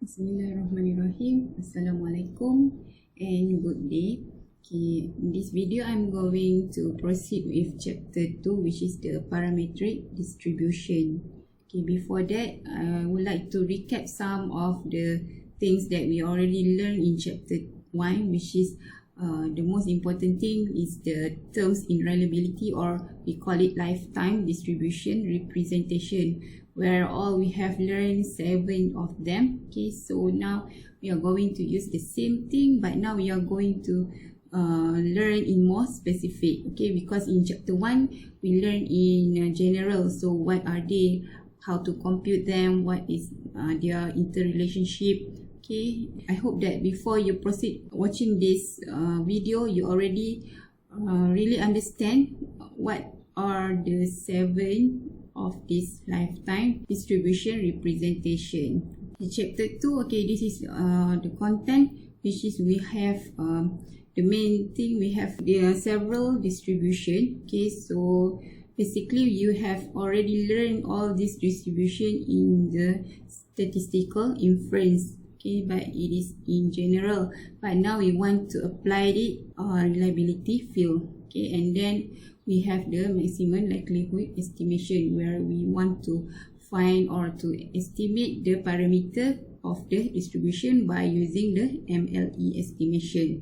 Bismillahirrahmanirrahim. Assalamualaikum and good day. Okay, in this video I'm going to proceed with chapter 2, which is the parametric distribution. Okay, before that I would like to recap some of the things that we already learned in chapter 1, which is the most important thing is the terms in reliability, or we call it lifetime distribution representation, where all we have learned 7 of them. Okay, so now we are going to use the same thing, but now we are going to learn in more specific. Okay, because in chapter 1 we learn in general, so what are they, how to compute them, what is their interrelationship. Okay, I hope that before you proceed watching this video, you already really understand what are the 7 of this lifetime distribution representation. In chapter 2, okay, this is the content, which is we have the main thing, we have there are several distribution. Okay, so basically you have already learned all this distribution in the statistical inference. Okay, but it is in general, but now we want to apply it reliability field. Okay, and then we have the maximum likelihood estimation, where we want to find or to estimate the parameter of the distribution by using the MLE estimation.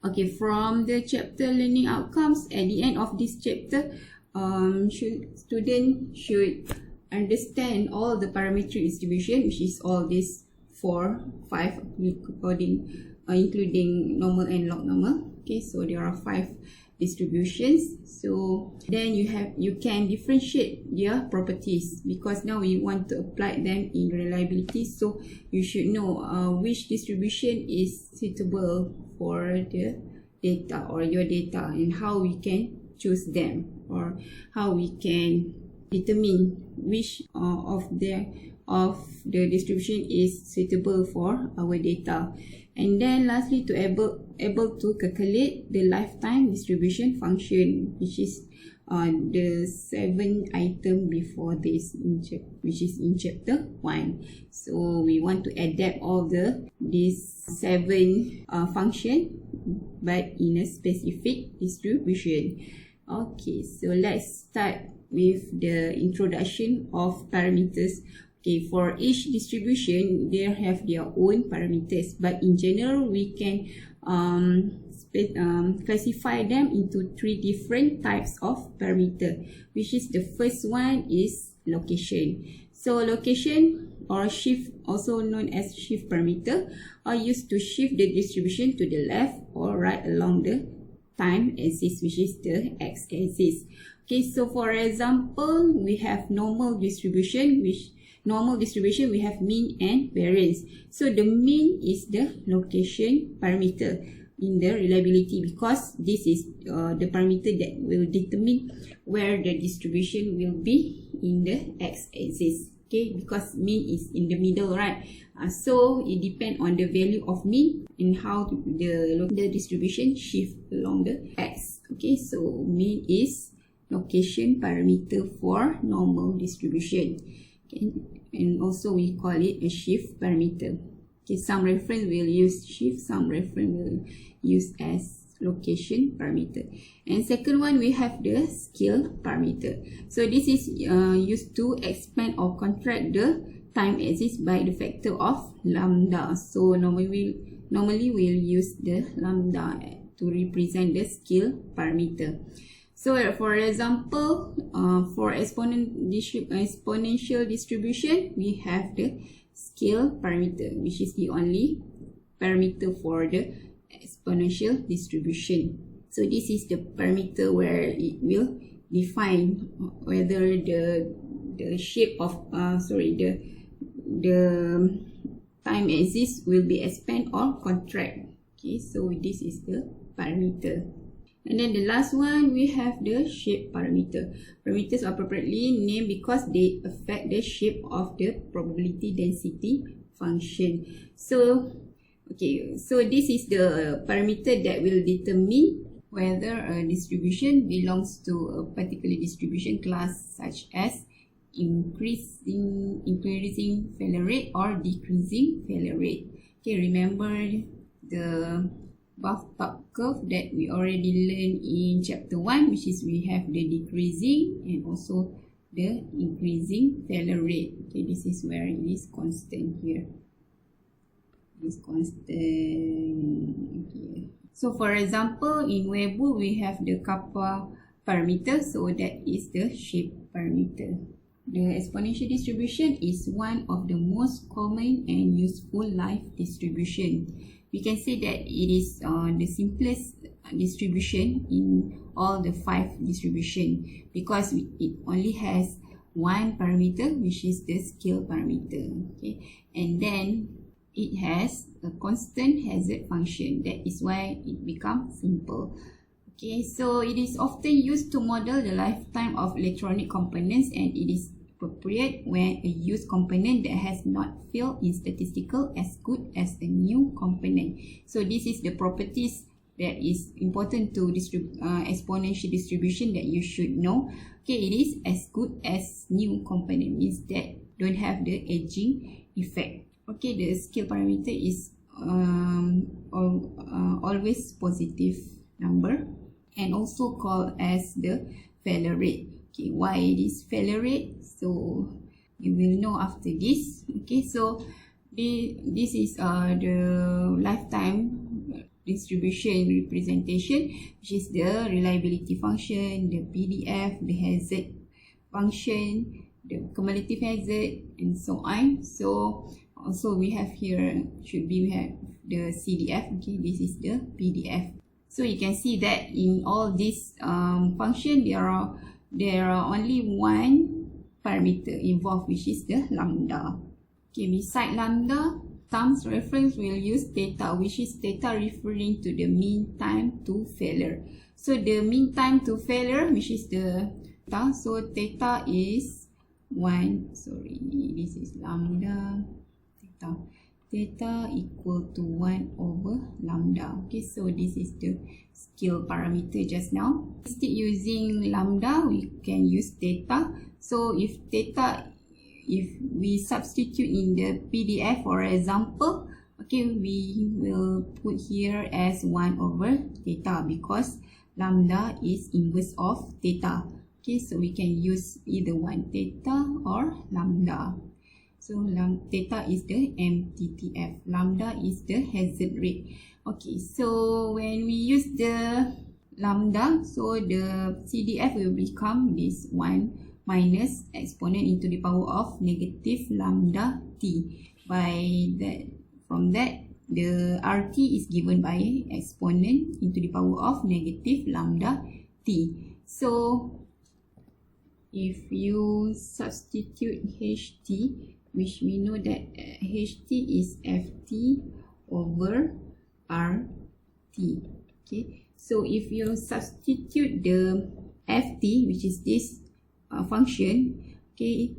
Okay, from the chapter learning outcomes, at the end of this chapter, student should understand all the parametric distribution, which is all this 4, 5 according including normal and log normal. Okay, so there are 5 distributions. So then you can differentiate their properties, because now we want to apply them in reliability. So you should know which distribution is suitable for the data or your data, and how we can choose them, or how we can determine which of the distribution is suitable for our data. And then lastly, to able to calculate the lifetime distribution function, which is the 7 item before this, which is in chapter 1. So we want to adapt all these 7 function, but in a specific distribution. Okay, so let's start with the introduction of parameters. Okay, for each distribution, they have their own parameters, but in general, we can classify them into 3 different types of parameter, which is the first one is location. So location or shift, also known as shift parameter, are used to shift the distribution to the left or right along the time axis, which is the x-axis. Okay, so for example, we have normal distribution, we have mean and variance. So the mean is the location parameter in the reliability, because this is the parameter that will determine where the distribution will be in the x-axis. Okay, because mean is in the middle, right? So it depends on the value of mean and how the distribution shift along the x. Okay, so mean is location parameter for normal distribution. Okay, and also we call it a shift parameter. Okay, some reference will use shift, some reference will use as location parameter. And second one, we have the scale parameter. So this is used to expand or contract the time axis by the factor of lambda. So normally we'll use the lambda to represent the scale parameter. So for example, for exponential distribution, we have the scale parameter, which is the only parameter for the exponential distribution. So this is the parameter where it will define whether the shape of the time axis will be expand or contract. Okay, so this is the parameter. And then the last one, we have the shape parameter. Parameters are appropriately named because they affect the shape of the probability density function. So, okay, so this is the parameter that will determine whether a distribution belongs to a particular distribution class, such as increasing failure rate or decreasing failure rate. Okay, remember the bathtub curve that we already learned in chapter 1, which is we have the decreasing and also the increasing failure rate. Okay, this is where it is constant here. This constant. Okay. So for example, in Weibo we have the kappa parameter, so that is the shape parameter. The exponential distribution is one of the most common and useful life distribution. We can say that it is the simplest distribution in all the 5 distribution because it only has one parameter, which is the scale parameter. Okay, and then it has a constant hazard function. That is why it becomes simple. Okay, so it is often used to model the lifetime of electronic components, and it is appropriate when a used component that has not failed in statistical as good as a new component. So this is the properties that is important to exponential distribution that you should know. Okay, it is as good as new component, means that don't have the aging effect. Okay, the scale parameter is always positive number and also called as the failure rate. Okay, why it is failure rate? So you will know after this. Okay, so this is the lifetime distribution representation, which is the reliability function, the PDF, the hazard function, the cumulative hazard, and so on. So also we have here, we have the CDF. Okay, this is the PDF. So you can see that in all this function, there are only one parameter involved, which is the lambda. Okay, beside lambda, terms reference will use theta, which is theta referring to the mean time to failure. So the mean time to failure, which is the theta, so theta is 1, this is lambda, theta equal to 1 over lambda. Okay, so this is the scale parameter just now. Instead using lambda, we can use theta. So if we substitute in the PDF, for example, okay, we will put here as 1 over theta because lambda is inverse of theta. Okay, so we can use either one, theta or lambda. So theta is the MTTF, lambda is the hazard rate. Okay, so when we use the lambda, so the CDF will become this 1 minus exponent into the power of negative lambda t. From that, the RT is given by exponent into the power of negative lambda t. So if you substitute HT, which we know that HT is FT over RT. Okay, so if you substitute the FT, which is this function, okay,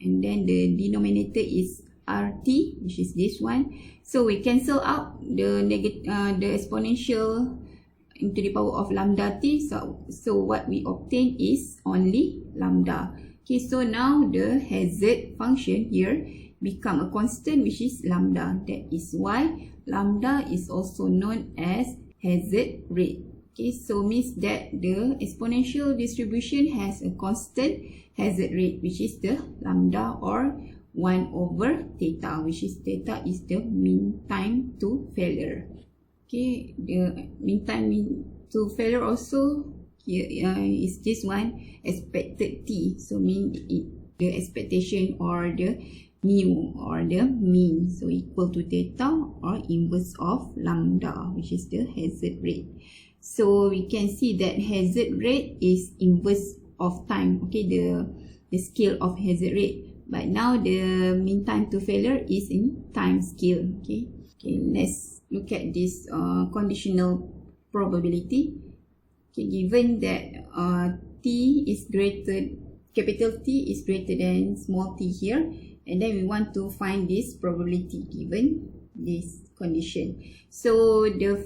and then the denominator is RT, which is this one, so we cancel out the exponential into the power of lambda t. So what we obtain is only lambda. Okay, so now the hazard function here become a constant, which is lambda. That is why lambda is also known as hazard rate. Okay, so means that the exponential distribution has a constant hazard rate, which is the lambda or 1 over theta, which is theta is the mean time to failure. Okay, the mean time to failure also here is this one, expected t. So mean the expectation or the mu or the mean, so equal to theta or inverse of lambda, which is the hazard rate. So we can see that hazard rate is inverse of time. Okay, the scale of hazard rate. But now the mean time to failure is in time scale. Okay, let's look at this conditional probability. Okay, given that t is greater, capital T is greater than small t here, and then we want to find this probability given this condition. So the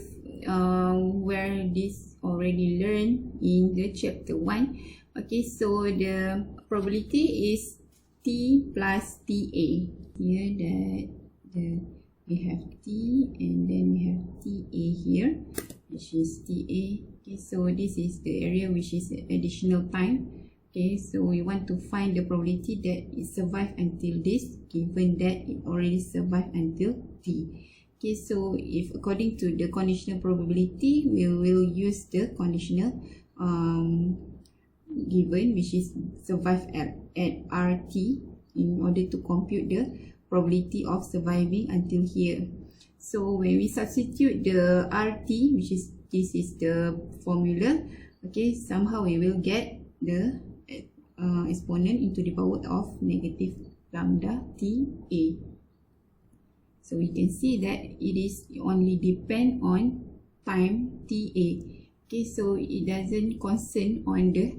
where this already learned in the chapter 1. Okay, so the probability is T plus TA. Here that we have T and then we have TA here, which is TA. Okay, so this is the area which is additional time. Okay, so we want to find the probability that it survived until this, given that it already survived until T. Okay, so if according to the conditional probability, we will use the conditional given, which is survive at RT, in order to compute the probability of surviving until here. So when we substitute the RT, which is this is the formula, okay, somehow we will get the exponent into the power of negative lambda TA. So we can see that it is only depend on time TA. Okay, so it doesn't concern on the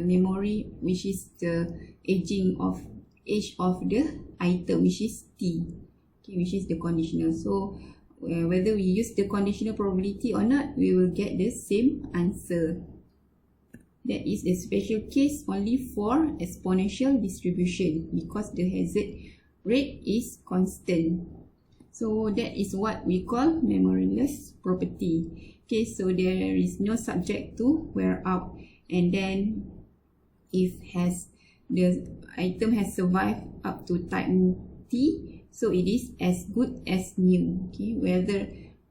memory, which is the age of the item, which is T. Okay, which is the conditional. So whether we use the conditional probability or not, we will get the same answer. That is the special case only for exponential distribution, because the hazard rate is constant. So that is what we call memoryless property. Okay, so there is no subject to wear out, and then if the item has survived up to time T, so it is as good as new. Okay, whether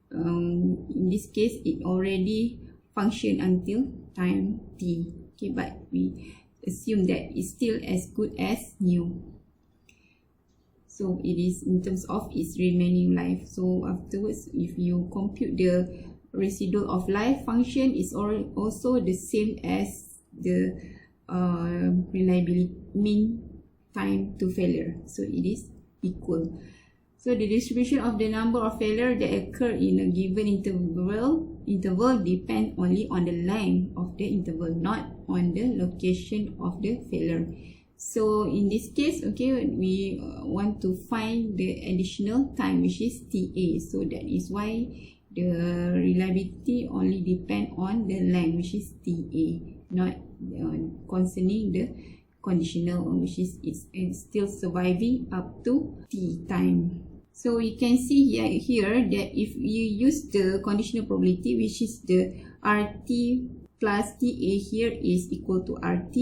in this case it already functioned until time T. Okay, but we assume that it's still as good as new. So it is in terms of its remaining life. So afterwards, if you compute the residual of life function, is also the same as the reliability mean time to failure. So it is equal. So the distribution of the number of failure that occur in a given interval depend only on the length of the interval, not on the location of the failure. So in this case, okay, we want to find the additional time, which is TA. So that is why the reliability only depend on the length, which is TA, not concerning the conditional, which is it's still surviving up to T time. So we can see here that if you use the conditional probability, which is the RT plus TA here is equal to RT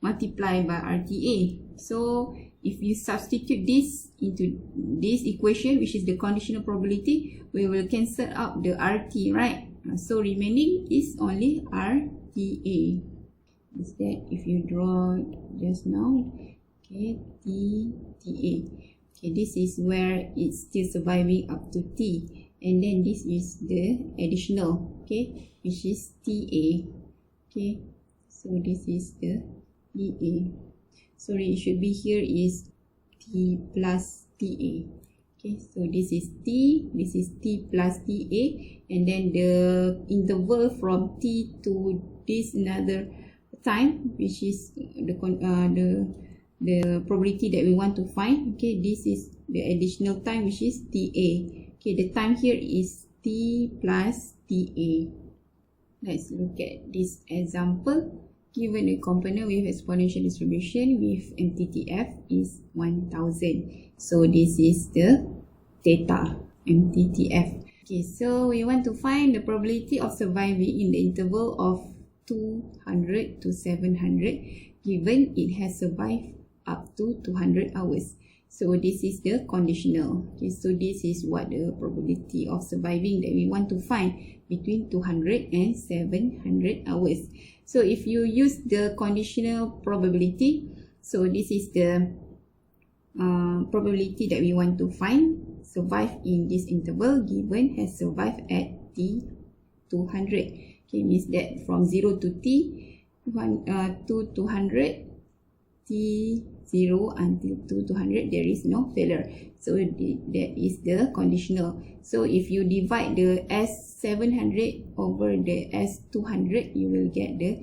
multiplied by RTA. So if you substitute this into this equation, which is the conditional probability, we will cancel out the RT, right? So remaining is only RTA. Instead, if you draw just now, okay, TA. Okay, this is where it's still surviving up to T, and then this is the additional, okay, which is TA. Okay, so this is the TA. Sorry, it should be here is T plus TA. Okay, so this is T, this is T plus TA, and then the interval from T to this another time, which is the probability that we want to find. Okay, this is the additional time, which is TA. Okay, the time here is T plus TA. Let's look at this example. Given a component with exponential distribution with MTTF is 1000. So this is the theta MTTF. Okay, so we want to find the probability of surviving in the interval of 200 to 700, given it has survived up to 200 hours. So this is the conditional. Okay, so this is what the probability of surviving that we want to find between 200 and 700 hours. So if you use the conditional probability, so this is the probability that we want to find survive in this interval, given has survived at T 200. Okay, means that from 0 to T to 200, T0 until to 200, there is no failure. So that is the conditional. So if you divide the S700 over the S200, you will get the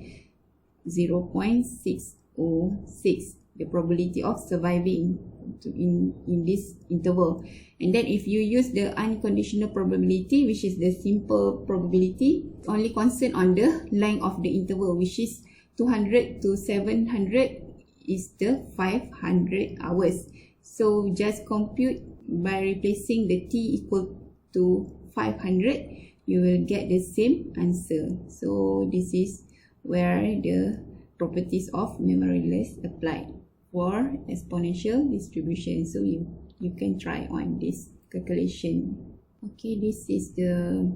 0.606, the probability of surviving in this interval. And then if you use the unconditional probability, which is the simple probability, only concerned on the length of the interval, which is 200 to 700, is the 500 hours. So just compute by replacing the t equal to 500, you will get the same answer. So this is where the properties of memoryless apply for exponential distribution. So you can try on this calculation. Okay, this is the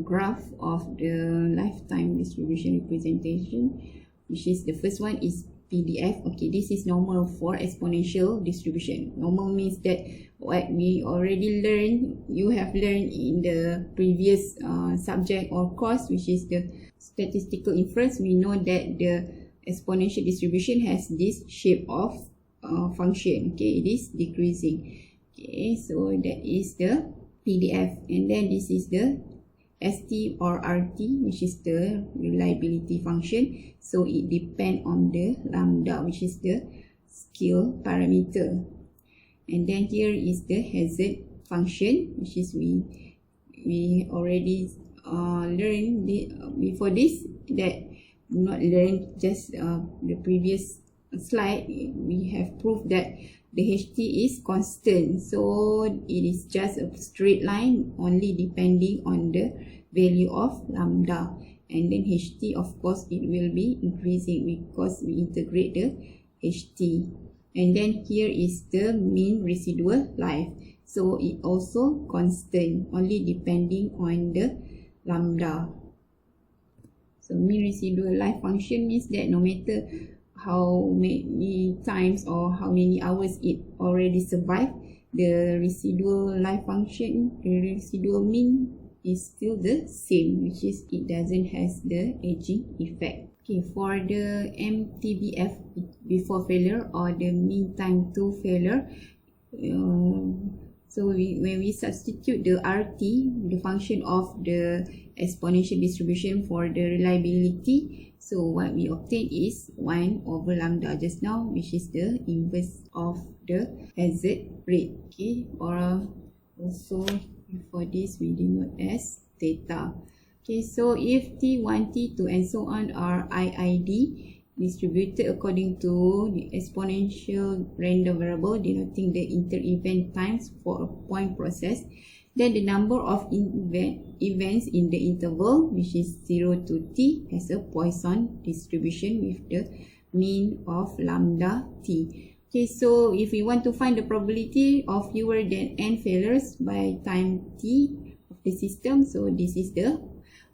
graph of the lifetime distribution representation, which is the first one is PDF. Okay, this is normal for exponential distribution. Normal means that what we already learned, you have learned in the previous subject or course, which is the statistical inference. We know that the exponential distribution has this shape of function. Okay, it is decreasing. Okay, so that is the PDF, and then this is the ST or RT, which is the reliability function. So it depends on the lambda, which is the scale parameter. And then here is the hazard function, which is we already learned before this, that not learn just the previous slide. We have proved that the HT is constant, so it is just a straight line only depending on the value of lambda, and then HT, of course, it will be increasing because we integrate the HT. And then here is the mean residual life, so it also constant only depending on the lambda. So mean residual life function means that no matter how many times or how many hours it already survived, the residual life function, the residual mean is still the same, which is it doesn't has the aging effect. Okay, for the MTBF, before failure, or the mean time to failure, so when we substitute the RT, the function of the exponential distribution, for the reliability, so what we obtain is 1 over lambda just now, which is the inverse of the hazard rate. Okay, or also for this we denote as theta. Okay, so if T1, T2 and so on are IID, distributed according to the exponential random variable denoting the inter-event times for a point process, then the number of events in the interval, which is 0 to t, has a Poisson distribution with the mean of lambda t. Okay, so if we want to find the probability of fewer than n failures by time t of the system, so this is the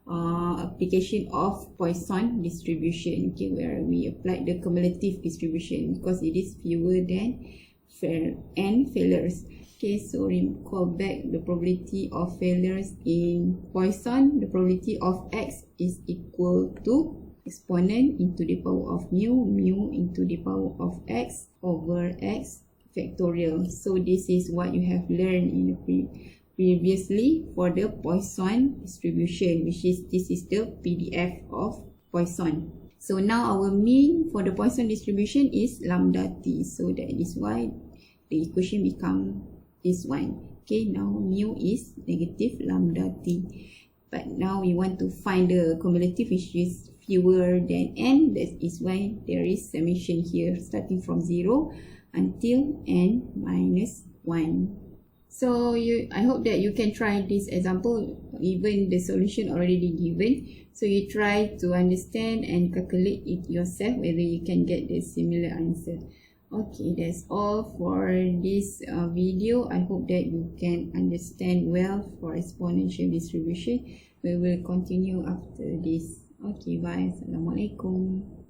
application of Poisson distribution. Okay, where we applied the cumulative distribution because it is fewer than n failures. Okay, so recall back the probability of failures in Poisson. The probability of x is equal to exponent into the power of mu, mu into the power of x over x factorial. So this is what you have learned in the previously for the Poisson distribution, which is this is the PDF of Poisson. So now our mean for the Poisson distribution is lambda t. So that is why the equation become this one. Okay, now mu is negative lambda t. But now we want to find the cumulative, which is fewer than n. That is why there is summation here starting from 0 until n minus 1. So I hope that you can try this example, even the solution already given. So you try to understand and calculate it yourself whether you can get the similar answer. Okay, that's all for this video. I hope that you can understand well for exponential distribution. We will continue after this. Okay, bye. Assalamualaikum.